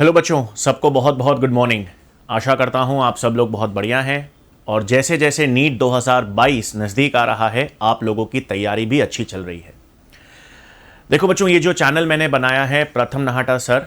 Hello बच्चों, सबको बहुत बहुत गुड मॉर्निंग। आशा करता हूँ आप सब लोग बहुत बढ़िया हैं और जैसे जैसे नीट 2022 नज़दीक आ रहा है आप लोगों की तैयारी भी अच्छी चल रही है। देखो बच्चों, ये जो चैनल मैंने बनाया है प्रथम नहाटा सर,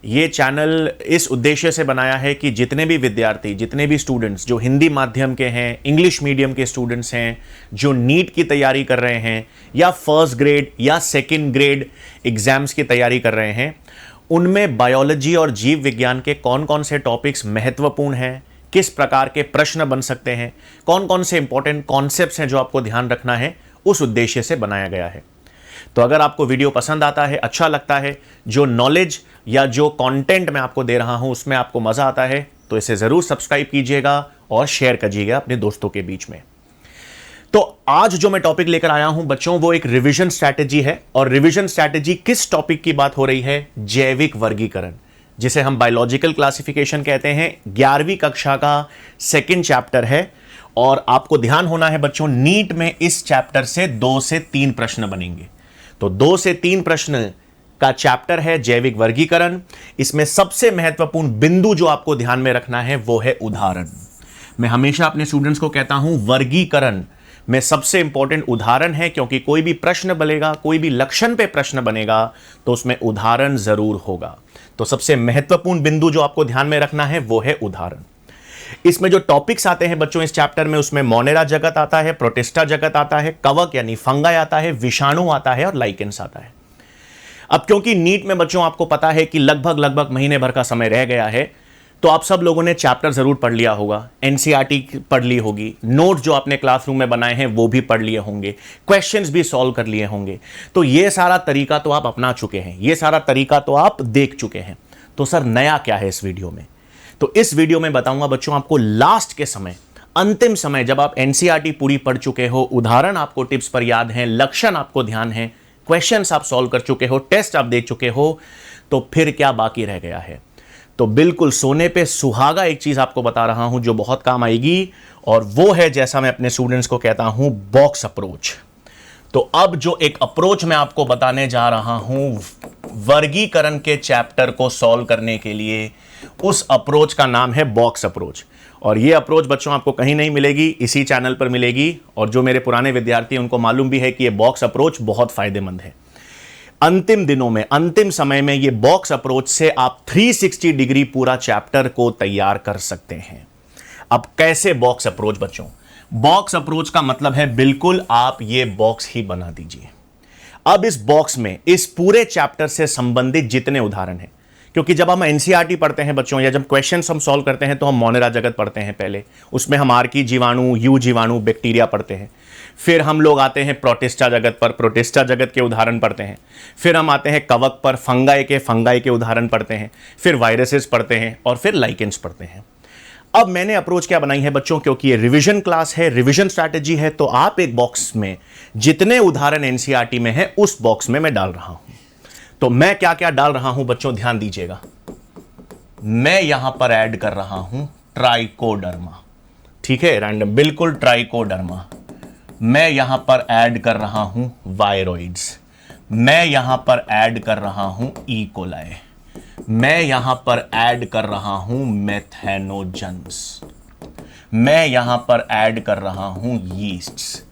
ये चैनल इस उद्देश्य से बनाया है कि जितने भी विद्यार्थी, जितने भी स्टूडेंट्स जो हिंदी माध्यम के हैं, इंग्लिश मीडियम के स्टूडेंट्स हैं, जो नीट की तैयारी कर रहे हैं या फर्स्ट ग्रेड या सेकंड ग्रेड एग्जाम्स की तैयारी कर रहे हैं, उनमें बायोलॉजी और जीव विज्ञान के कौन कौन से टॉपिक्स महत्वपूर्ण हैं, किस प्रकार के प्रश्न बन सकते हैं, कौन कौन से इंपॉर्टेंट कॉन्सेप्ट्स हैं जो आपको ध्यान रखना है, उस उद्देश्य से बनाया गया है। तो अगर आपको वीडियो पसंद आता है, अच्छा लगता है, जो नॉलेज या जो कंटेंट मैं आपको दे रहा हूं उसमें आपको मजा आता है, तो इसे जरूर सब्सक्राइब कीजिएगा और शेयर कीजिएगा अपने दोस्तों के बीच में। तो आज जो मैं टॉपिक लेकर आया हूं बच्चों, वो एक रिवीजन स्ट्रैटेजी है। और रिवीजन स्ट्रैटेजी किस टॉपिक की बात हो रही है? जैविक वर्गीकरण, जिसे हम बायोलॉजिकल क्लासिफिकेशन कहते हैं। 11वीं कक्षा का सेकंड चैप्टर है और आपको ध्यान होना है बच्चों, नीट में इस चैप्टर से 2 से 3 प्रश्न बनेंगे। तो 2 से 3 प्रश्न का चैप्टर है जैविक वर्गीकरण। इसमें सबसे महत्वपूर्ण बिंदु जो आपको ध्यान में रखना है वो है उदाहरण। मैं हमेशा अपने स्टूडेंट्स को कहता हूं वर्गीकरण में सबसे इंपॉर्टेंट उदाहरण है, क्योंकि कोई भी प्रश्न बनेगा, कोई भी लक्षण पे प्रश्न बनेगा तो उसमें उदाहरण जरूर होगा। तो सबसे महत्वपूर्ण बिंदु जो आपको ध्यान में रखना है वो है उदाहरण। इसमें जो टॉपिक्स आते हैं बच्चों इस चैप्टर में, उसमें मोनेरा जगत आता है, प्रोटिस्टा जगत आता है, कवक यानी फंगाई आता है, विषाणु आता है और लाइकेंस आता है। अब क्योंकि नीट में बच्चों आपको पता है कि लगभग महीने भर का समय रह गया है, तो आप सब लोगों ने चैप्टर जरूर पढ़ लिया होगा, एनसीईआरटी पढ़ ली होगी, नोट जो आपने क्लासरूम में बनाए हैं वो भी पढ़ लिए होंगे, क्वेश्चंस भी सॉल्व कर लिए होंगे। तो ये सारा तरीका तो आप अपना चुके हैं, ये सारा तरीका तो आप देख चुके हैं। तो सर नया क्या है इस वीडियो में? तो इस वीडियो में बताऊंगा बच्चों आपको लास्ट के समय, अंतिम समय, जब आप एनसीईआरटी पूरी पढ़ चुके हो, उदाहरण आपको टिप्स पर याद हैं, लक्षण आपको ध्यान है, क्वेश्चंस आप सॉल्व कर चुके हो, टेस्ट आप दे चुके हो, तो फिर क्या बाकी रह गया है? तो बिल्कुल सोने पे सुहागा एक चीज आपको बता रहा हूं जो बहुत काम आएगी, और वो है, जैसा मैं अपने स्टूडेंट्स को कहता हूं, बॉक्स अप्रोच। तो अब जो एक अप्रोच मैं आपको बताने जा रहा हूं वर्गीकरण के चैप्टर को सॉल्व करने के लिए, उस अप्रोच का नाम है बॉक्स अप्रोच। और ये अप्रोच बच्चों आपको कहीं नहीं मिलेगी, इसी चैनल पर मिलेगी। और जो मेरे पुराने विद्यार्थी हैं उनको मालूम भी है कि ये बॉक्स अप्रोच बहुत फायदेमंद है। अंतिम दिनों में, अंतिम समय में ये बॉक्स अप्रोच से आप 360 डिग्री पूरा चैप्टर को तैयार कर सकते हैं। अब कैसे बॉक्स अप्रोच बच्चों? बॉक्स अप्रोच का मतलब है बिल्कुल आप ये बॉक्स ही बना दीजिए। अब इस बॉक्स में इस पूरे चैप्टर से संबंधित जितने उदाहरण हैं, क्योंकि जब हम एनसीईआरटी पढ़ते हैं बच्चों, या जब क्वेश्चंस हम सॉल्व करते हैं, तो हम मोनेरा जगत पढ़ते हैं पहले, उसमें हम आर्की जीवाणु, यू जीवाणु, बैक्टीरिया पढ़ते हैं। फिर हम लोग आते हैं प्रोटिस्टा जगत पर, प्रोटिस्टा जगत के उदाहरण पढ़ते हैं। फिर हम आते हैं कवक पर, फंगाई के उदाहरण पढ़ते हैं। फिर वायरसेस पढ़ते हैं और फिर लाइकेंस पढ़ते हैं। अब मैंने अप्रोच क्या बनाई है बच्चों, क्योंकि ये रिवीजन क्लास है, रिवीजन स्ट्रैटेजी है, तो आप एक बॉक्स में जितने उदाहरण एनसीईआरटी में है उस बॉक्स में मैं डाल रहा हूं। तो मैं क्या क्या डाल रहा हूं बच्चों, ध्यान दीजिएगा। मैं यहां पर ऐड कर रहा हूं ट्राइकोडर्मा, ठीक है, रैंडम, बिल्कुल ट्राइकोडर्मा। मैं यहां पर ऐड कर रहा हूं वायरोइड्स। मैं यहां पर ऐड कर रहा हूं इकोलाई। मैं यहां पर ऐड कर रहा हूं मेथेनोजन्स। मैं यहां पर ऐड कर रहा हूं यीस्ट्स।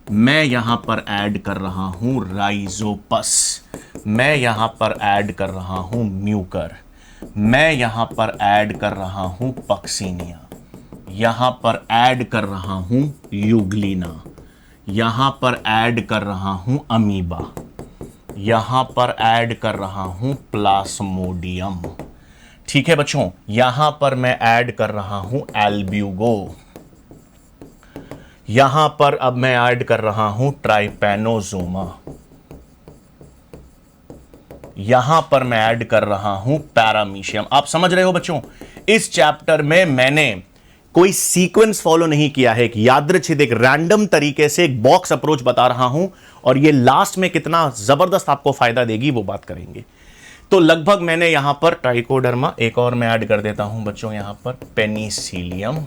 मैं यहां पर ऐड कर रहा हूं राइजोपस। मैं यहां पर ऐड कर रहा हूं म्यूकर। मैं यहां पर ऐड कर रहा हूं पक्सीनिया। यहां पर ऐड कर रहा हूं यूग्लिना। यहां पर ऐड कर रहा हूं अमीबा। यहां पर ऐड कर रहा हूं प्लास्मोडियम। ठीक है बच्चों, यहां पर मैं ऐड कर रहा हूं एल्ब्यूगो। यहां पर अब मैं ऐड कर रहा हूं ट्राइपैनोसोमा। यहां पर मैं ऐड कर रहा हूं पैरामीशियम। आप समझ रहे हो बच्चों, इस चैप्टर में मैंने कोई सीक्वेंस फॉलो नहीं किया है, एक यादृच्छिक, एक रैंडम तरीके से एक बॉक्स अप्रोच बता रहा हूं, और ये लास्ट में कितना जबरदस्त आपको फायदा देगी वो बात करेंगे। तो लगभग मैंने यहां पर ट्राइकोडर्मा, एक और मैं ऐड कर देता हूं बच्चों यहां पर पेनिसिलियम,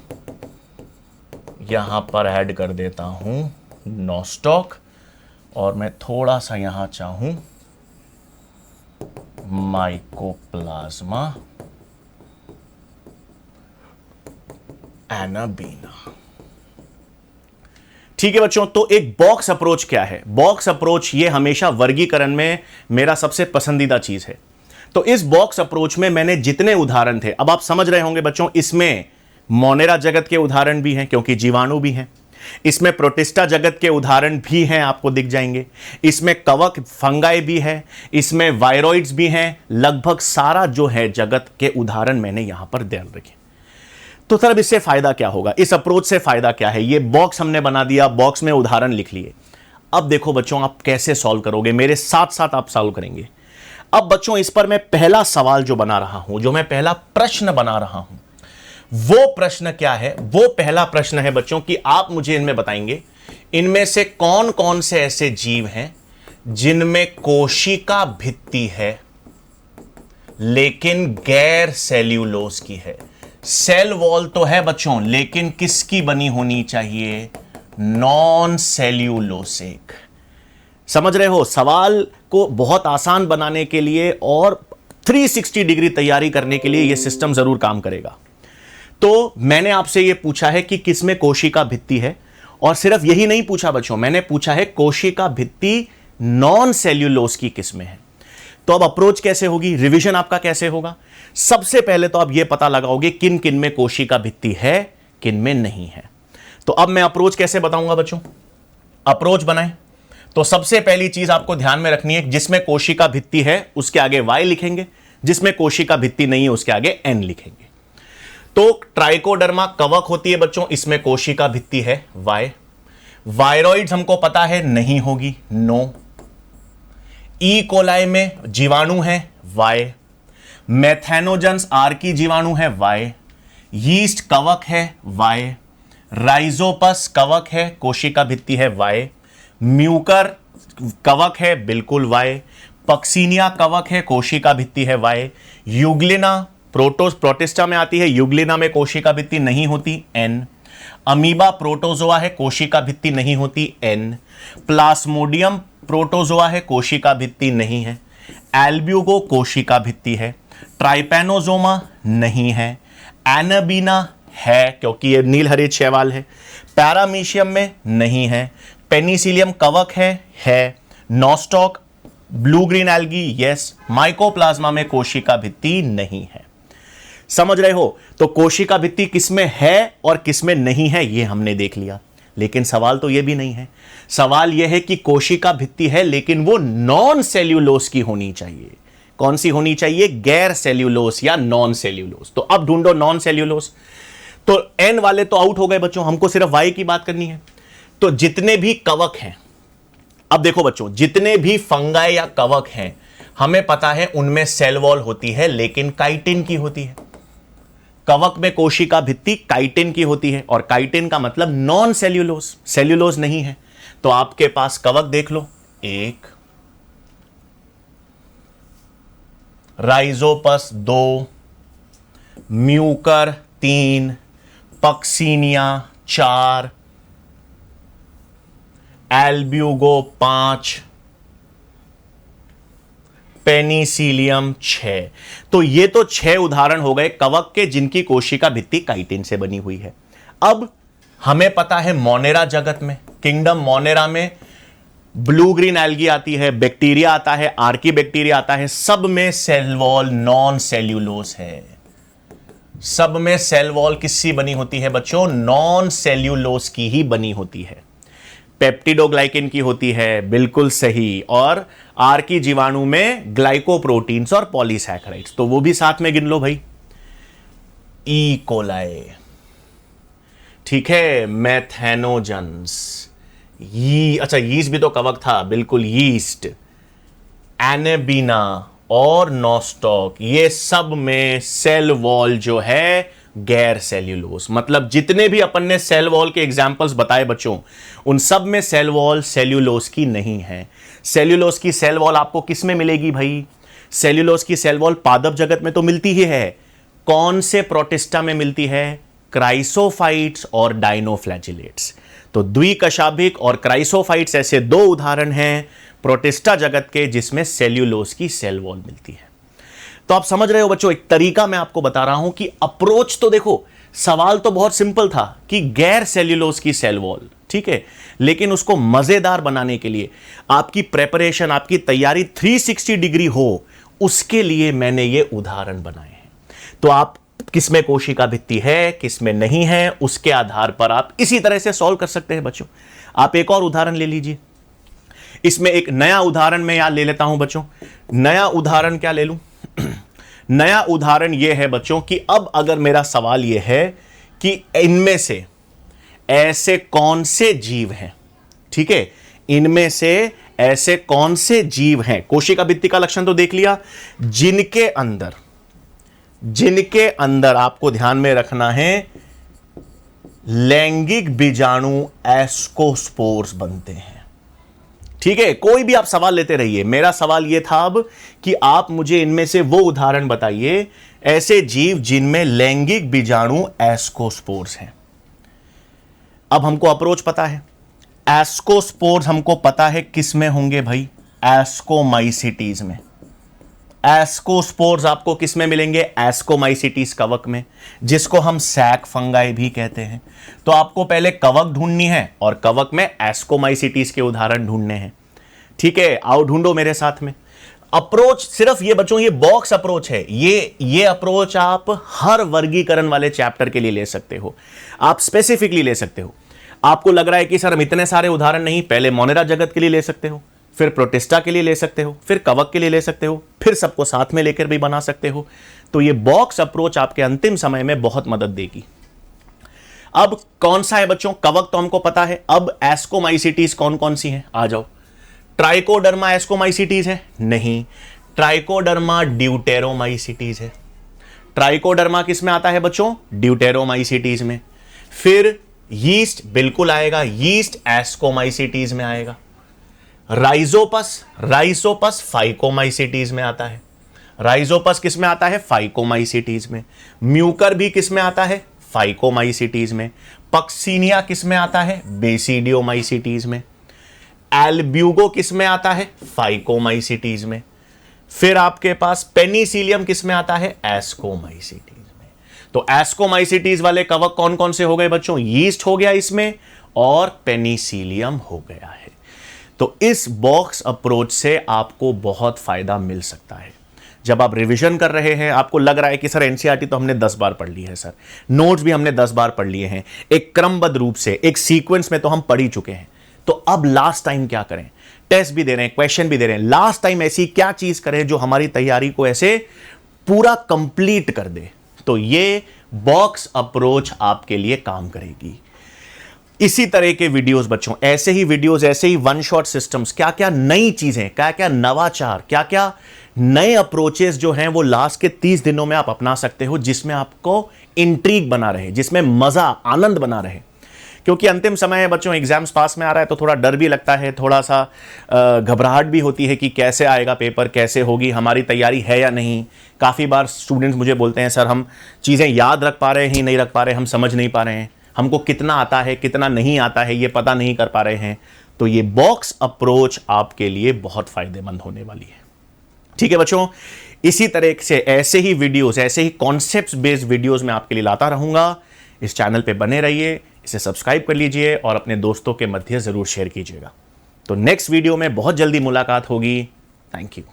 यहां पर ऐड कर देता हूं नोस्टॉक, और मैं थोड़ा सा यहां चाहूं माइकोप्लाज्मा, एनाबीना। ठीक है बच्चों, तो एक बॉक्स अप्रोच क्या है? बॉक्स अप्रोच ये हमेशा वर्गीकरण में मेरा सबसे पसंदीदा चीज है। तो इस बॉक्स अप्रोच में मैंने जितने उदाहरण थे, अब आप समझ रहे होंगे बच्चों, इसमें मोनेरा जगत के उदाहरण भी हैं क्योंकि जीवाणु भी हैं, इसमें प्रोटिस्टा जगत के उदाहरण भी हैं, आपको दिख जाएंगे, इसमें कवक फंगाई भी है, इसमें वायरॉइड्स भी हैं, लगभग सारा जो है जगत के उदाहरण मैंने यहां पर दे रखे। तो तब इससे फायदा क्या होगा? इस अप्रोच से फायदा क्या है? ये बॉक्स हमने बना दिया, बॉक्स में उदाहरण लिख लिए। अब देखो बच्चों, आप कैसे सॉल्व करोगे, मेरे साथ साथ आप सॉल्व करेंगे। अब बच्चों, इस पर मैं पहला सवाल जो बना रहा हूं, जो मैं पहला प्रश्न बना रहा हूं, वो प्रश्न क्या है? वो पहला प्रश्न है बच्चों कि आप मुझे इनमें बताएंगे, इनमें से कौन कौन से ऐसे जीव हैं जिनमें कोशिका भित्ति है लेकिन गैर सेल्यूलोज की है। सेल वॉल तो है बच्चों, लेकिन किसकी बनी होनी चाहिए? Non cellulosic. समझ रहे हो? सवाल को बहुत आसान बनाने के लिए और 360 डिग्री तैयारी करने के लिए यह सिस्टम जरूर काम करेगा। तो मैंने आपसे यह पूछा है कि किसमें कोशिका भित्ति है, और सिर्फ यही नहीं पूछा बच्चों, मैंने पूछा है कोशिका भित्ति नॉन सेल्यूलोज की किसमें है। तो अब अप्रोच कैसे होगी, रिवीजन आपका कैसे होगा? सबसे पहले तो आप यह पता लगाओगे किन किन में कोशिका भित्ति है, किन में नहीं है। तो अब मैं अप्रोच कैसे बताऊंगा बच्चों? अप्रोच बनाएं तो सबसे पहली चीज आपको ध्यान में रखनी है, जिसमें कोशिका भित्ति है उसके आगे Y लिखेंगे, जिसमें कोशिका भित्ति नहीं है उसके आगे N लिखेंगे। तो ट्राइकोडर्मा कवक होती है बच्चों, इसमें कोशिका भित्ति है Y। वायरॉइड्स हमको पता है नहीं होगी, नो। ई कोलाई में जीवाणु है Y। मैथेनोजेंस आर्की जीवाणु है Y। यीस्ट कवक है Y। राइजोपस कवक है, कोशिका भित्ति है Y। म्यूकर कवक है, बिल्कुल Y। पक्सीनिया कवक है, कोशिका भित्ति है Y। यूग्लिना प्रोटिस्टा में आती है, यूग्लिना में कोशिका भित्ति नहीं होती, N। अमीबा प्रोटोजोआ है, कोशिका भित्ति नहीं होती, N। प्लास्मोडियम प्रोटोजोआ है, कोशिका भित्ति नहीं है। एल्ब्यूगो कोशिका भित्ति है। ट्राइपैनोजोमा नहीं है। एनाबीना है क्योंकि ये नीलहरित शैवाल है। पैरामीशियम में नहीं है। पेनिसिलियम कवक है। Nostoc blue green algae yes. Mycoplasma में कोशिका भित्ति नहीं है। समझ रहे हो? तो कोशिका भित्ति किसमें है और किसमें नहीं है ये हमने देख लिया, लेकिन सवाल तो ये भी नहीं है। सवाल यह है कि कोशिका भित्ति है लेकिन वो नॉन सेल्यूलोज की होनी चाहिए। कौन सी होनी चाहिए? गैर सेल्यूलोज या नॉन सेल्यूलोज। तो अब ढूंढो नॉन सेल्यूलोज। तो एन वाले तो आउट हो गए बच्चों, हमको सिर्फ वाई की बात करनी है। तो जितने भी कवक हैं, अब देखो बच्चों, जितने भी फंगाई या कवक हैं हमें पता है उनमें सेल वॉल होती है लेकिन काइटिन की होती है। कवक में कोशिका भित्ति काइटिन की होती है, और काइटिन का मतलब नॉन सेल्यूलोज, सेल्यूलोज नहीं है। तो आपके पास कवक देख लो, 1, Rhizopus 2, Mucor 3, Puccinia 4, Albugo 5, Penicillium 6। तो ये तो 6 उदाहरण हो गए कवक के जिनकी कोशिका भित्ति काइटिन से बनी हुई है। अब हमें पता है मोनेरा जगत में, किंगडम मोनेरा में ब्लू ग्रीन एल्गी आती है, बैक्टीरिया आता है, आर्की बैक्टीरिया आता है, सब में सेल वॉल नॉन सेल्यूलोज है। सब में सेल वॉल किसकी बनी होती है बच्चों? नॉन सेल्यूलोज की ही बनी होती है। पेप्टिडोग्लाइकिन की होती है, बिल्कुल सही। और आर्की जीवाणु में ग्लाइकोप्रोटीन्स और पॉलीसैकेराइड्स, तो वो भी साथ में गिन लो भाई। ई कोलाई, ठीक है। मैथेनोजेंस, अच्छा यीस्ट भी तो कवक था, बिल्कुल यीस्ट। एनाबीना और नॉस्टॉक, ये सब में सेल वॉल जो है गैर सेल्यूलोज। मतलब जितने भी अपन ने सेल वॉल के एग्जाम्पल्स बताए बच्चों, उन सब में सेल वॉल सेल्यूलोज की नहीं है। सेल्यूलोज की सेल वॉल आपको किस में मिलेगी भाई? सेल्यूलोज की सेल वॉल पादप जगत में तो मिलती ही है। कौन से प्रोटिस्टा में मिलती है? क्राइसोफाइट्स और डायनोफ्लैजिलेट्स। तो द्विकशाभिक और क्राइसोफाइट्स ऐसे 2 उदाहरण हैं प्रोटिस्टा जगत के जिसमें सेल्यूलोज की सेल वॉल मिलती है। तो आप समझ रहे हो बच्चों, एक तरीका मैं आपको बता रहा हूं कि अप्रोच तो देखो सवाल तो बहुत सिंपल था कि गैर सेल्यूलोज की सेल वॉल, ठीक है, लेकिन उसको मजेदार बनाने के लिए आपकी प्रेपरेशन, आपकी तैयारी 360 डिग्री हो, उसके लिए मैंने ये उदाहरण बनाए हैं। तो आप किसमें कोशिका भित्ति है, किसमें नहीं है, उसके आधार पर आप इसी तरह से सॉल्व कर सकते हैं बच्चों। आप एक और उदाहरण ले लीजिए। इसमें एक नया उदाहरण मैं यहां ले लेता हूं बच्चों। नया उदाहरण क्या ले लूं? नया उदाहरण यह है बच्चों कि अब अगर मेरा सवाल यह है कि इनमें से ऐसे कौन से जीव हैं, ठीक है, इनमें से ऐसे कौन से जीव हैं, कोशिका भित्ति का लक्षण तो देख लिया, जिनके अंदर आपको ध्यान में रखना है लैंगिक बीजाणु एस्कोस्पोर्स बनते हैं। ठीक है, कोई भी आप सवाल लेते रहिए। मेरा सवाल यह था अब कि आप मुझे इनमें से वो उदाहरण बताइए, ऐसे जीव जिनमें लैंगिक बीजाणु एस्कोस्पोर्स हैं। अब हमको अप्रोच पता है, एस्कोस्पोर्स हमको पता है किस में होंगे भाई, एस्कोमाइसिटीज में। एस्कोस्पोर्स आपको किस में मिलेंगे, एस्कोमाइसिटीज कवक में, जिसको हम सैक फंगाई भी कहते हैं। तो आपको पहले कवक ढूंढनी है और कवक में एस्कोमाइसिटीज के उदाहरण ढूंढने हैं। ठीक है, आओ ढूंढो मेरे साथ में। अप्रोच सिर्फ ये बच्चों, ये बॉक्स अप्रोच है। ये अप्रोच आप हर वर्गीकरण वाले चैप्टर के लिए ले सकते हो, आप स्पेसिफिकली ले सकते हो। आपको लग रहा है कि सर हम इतने सारे उदाहरण नहीं, पहले मोनेरा जगत के लिए ले सकते हो, फिर प्रोटिस्टा के लिए ले सकते हो, फिर कवक के लिए ले सकते हो, फिर सबको साथ में लेकर भी बना सकते हो। तो ये बॉक्स अप्रोच आपके अंतिम समय में बहुत मदद देगी। अब कौन सा है बच्चों, कवक तो हमको पता है। अब एस्कोमाइसिटीज कौन कौन सी हैं, आ जाओ। ट्राइकोडर्मा एस्कोमाइसिटीज है? नहीं। ट्राइकोडर्मा ड्यूटेरोमाइसिटीज है। ट्राइकोडर्मा किस में आता है बच्चों, ड्यूटेरोमाइसिटीज में। फिर यीस्ट बिल्कुल आएगा, यीस्ट एस्कोमाइसिटीज में आएगा। राइजोपस फाइकोमाइसिटीज में आता है। राइजोपस किस में आता है, फाइकोमाइसिटीज में। म्यूकर भी किस में आता है, फाइकोमाइसिटीज में। पक्सीनिया किस में आता है, बेसिडियोमाइसिटीज में। एल्ब्यूगो किस में आता है, फाइकोमाइसिटीज में। फिर आपके पास पेनिसिलियम किस में आता है, एस्कोमाइसिटीज में। तो एस्कोमाइसिटीज वाले कवक कौन कौन से हो गए बच्चों, यीस्ट हो गया इसमें और पेनिसिलियम हो गया है। तो इस बॉक्स अप्रोच से आपको बहुत फायदा मिल सकता है। जब आप रिवीजन कर रहे हैं, आपको लग रहा है कि सर एनसीईआरटी तो हमने 10 बार पढ़ ली है, सर नोट्स भी हमने 10 बार पढ़ लिए हैं, एक क्रमबद्ध रूप से एक सीक्वेंस में तो हम पढ़ ही चुके हैं। तो अब लास्ट टाइम क्या करें, टेस्ट भी दे रहे हैं, क्वेश्चन भी दे रहे हैं, लास्ट टाइम ऐसी क्या चीज करें जो हमारी तैयारी को ऐसे पूरा कंप्लीट कर दे। तो ये बॉक्स अप्रोच आपके लिए काम करेगी। इसी तरह के वीडियोस बच्चों, ऐसे ही वीडियोस, ऐसे ही वन शॉट सिस्टम्स, क्या क्या नई चीजें, क्या क्या नवाचार, क्या क्या नए अप्रोचेस जो हैं वो लास्ट के 30 दिनों में आप अपना सकते हो, जिसमें आपको इंट्रीग बना रहे, जिसमें मजा आनंद बना रहे। क्योंकि अंतिम समय है बच्चों, एग्जाम्स पास में आ रहा है, तो थोड़ा डर भी लगता है, थोड़ा सा घबराहट भी होती है कि कैसे आएगा पेपर, कैसे होगी, हमारी तैयारी है या नहीं। काफ़ी बार स्टूडेंट्स मुझे बोलते हैं सर हम चीज़ें याद रख पा रहे हैं, नहीं रख पा रहे, हम समझ नहीं पा रहे हैं, हमको कितना आता है कितना नहीं आता है ये पता नहीं कर पा रहे हैं। तो ये बॉक्स अप्रोच आपके लिए बहुत फायदेमंद होने वाली है। ठीक है बच्चों, इसी तरह से ऐसे ही वीडियोस, ऐसे ही कॉन्सेप्ट्स बेस्ड वीडियोस मैं आपके लिए लाता रहूंगा। इस चैनल पे बने रहिए, इसे सब्सक्राइब कर लीजिए और अपने दोस्तों के मध्य जरूर शेयर कीजिएगा। तो नेक्स्ट वीडियो में बहुत जल्दी मुलाकात होगी। Thank you.